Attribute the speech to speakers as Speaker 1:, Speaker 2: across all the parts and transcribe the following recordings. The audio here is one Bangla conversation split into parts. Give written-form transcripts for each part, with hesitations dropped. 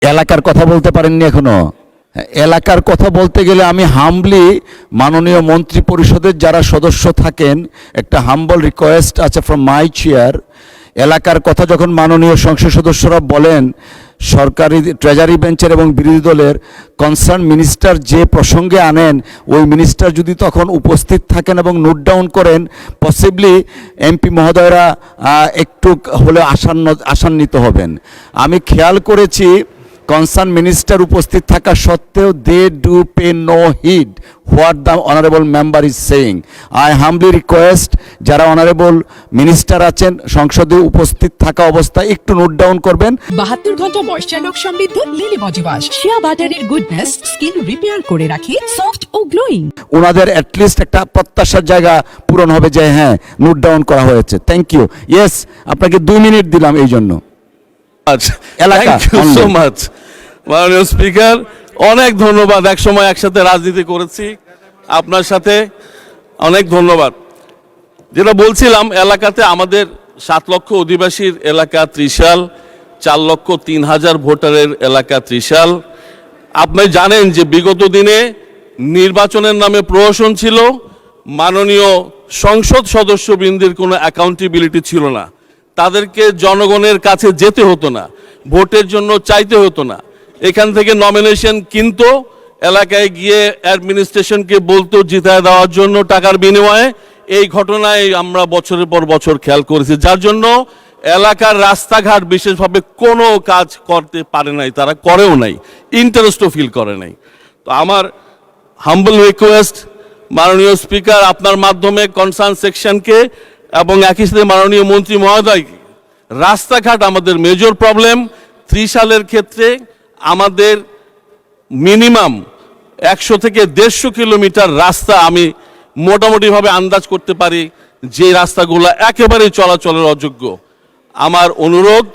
Speaker 1: এলাকার কথা বলতে পারেননি এখনো। এলাকার কথা বলতে গেলে আমি হাম্বলি মাননীয় মন্ত্রী পরিষদের যারা সদস্য থাকেন, একটা হাম্বল রিকোয়েস্ট আছে ফ্রম মাই চেয়ার। এলাকার কথা যখন মাননীয় সংসদ সদস্যরা বলেন, সরকারি ট্রেজারি বেঞ্চের এবং বিরোধী দলের কনসার্ন মিনিস্টার যে প্রসঙ্গে আনেন, ওই মিনিস্টার যদি তখন উপস্থিত থাকেন এবং নোট ডাউন করেন, পসিবলি এমপি মহোদয়রা একটু হলে আশান্বিত হবেন। আমি খেয়াল করেছি কনসার্ন মিনিস্টার উপস্থিত থাকা সত্ত্বেও they do pay no heed what the honourable member is saying. I humbly request যারা অনারেবল মিনিস্টার আছেন সংসদে উপস্থিত থাকা অবস্থায় একটু নোট ডাউন করবেন।
Speaker 2: 72 ঘন্টা ময়েশ্চার লক সমৃদ্ধ লিলি বডি ওয়াশ, শিয়া বাটারের গুডনেস স্কিন রিপেয়ার করে রাখে সফট ও গ্লোয়িং।
Speaker 1: ওনাদের অ্যাটলিস্ট একটা প্রত্যাশার জায়গা পূরণ হবে যে হ্যাঁ নোট ডাউন করা হয়েছে। Thank you. ইয়েস, আপনাকে 2 মিনিট দিলাম এই জন্য।
Speaker 3: থ্যাংক ইউ সো মাচ মাননীয় স্পিকার, অনেক ধন্যবাদ। এক সময় একসাথে রাজনীতি করেছি আপনার সাথে, অনেক ধন্যবাদ। যেটা বলছিলাম, এলাকাতে আমাদের 7 লক্ষ অধিবাসীর এলাকা ত্রিশাল, 4,03,000 ভোটারের এলাকা ত্রিশাল। আপনি জানেন যে বিগত দিনে নির্বাচনের নামে প্রহসন ছিল, মাননীয় সংসদ সদস্যবৃন্দের কোনো অ্যাকাউন্টেবিলিটি ছিল না, তাদেরকে জনগণের কাছে যেতে হতো না, ভোটের জন্য চাইতে হতো না, এখান থেকে নমিনেশন কিনতো, এলাকায় গিয়ে অ্যাডমিনিস্ট্রেশনকে বলতো জিতায় দেওয়ার জন্য টাকার বিনিময়ে। এই ঘটনায় আমরা বছরের পর বছর খেয়াল করেছি, যার জন্য এলাকার রাস্তাঘাট বিশেষভাবে কোনো কাজ করতে পারে নাই, তারা করেও নাই, ইন্টারেস্টও ফিল করে নাই। তো আমার হাম্বল রিকোয়েস্ট মাননীয় স্পিকার, আপনার মাধ্যমে কনসার্ন সেকশনকে এবং একই সাথে মাননীয় মন্ত্রী মহোদয়কে, রাস্তাঘাট আমাদের মেজর প্রবলেম। ত্রিশালের ক্ষেত্রে আমাদের মিনিমাম 100 থেকে 150 কিলোমিটার রাস্তা আমি মোটামুটিভাবে আন্দাজ করতে পারি যে রাস্তাগুলো একেবারেই চলাচলের অযোগ্য। আমার অনুরোধ,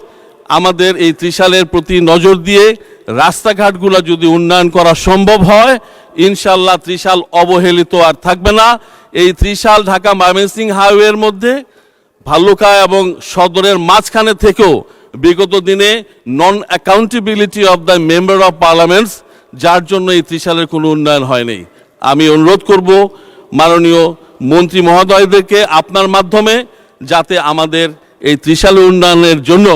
Speaker 3: আমাদের এই ত্রিশালের প্রতি নজর দিয়ে রাস্তাঘাটগুলো যদি উন্নয়ন করা সম্ভব হয়, ইনশাল্লাহ ত্রিশাল অবহেলিত আর থাকবে না। এই ত্রিশাল ঢাকা ময়মনসিংহ হাইওয়ের মধ্যে ভাল্লুকা এবং সদরের মাঝখানে থেকেও বিগত দিনে non accountability of the member of parliaments, যার জন্য এই ত্রিশালের কোনো উন্নয়ন হয়নি। আমি অনুরোধ করব মাননীয় মন্ত্রী মহোদয়দেরকে আপনার মাধ্যমে, যাতে আমাদের এই ত্রিশাল উন্নয়নের জন্য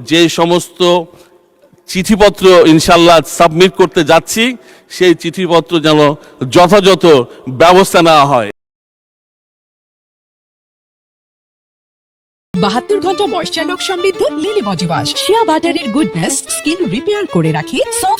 Speaker 3: যে সমস্ত চিঠিপত্র ইনশাল্লাহ সাবমিট করতে যাচ্ছি, সেই চিঠিপত্র যেন যথাযথ ব্যবস্থা নেওয়া হয়।
Speaker 2: 72 ঘন্টা ময়েশ্চার লক সমৃদ্ধ লিলি বডি ওয়াশ, শিয়া বাটারের গুডনেস স্কিন রিপেয়ার করে রাখে সফট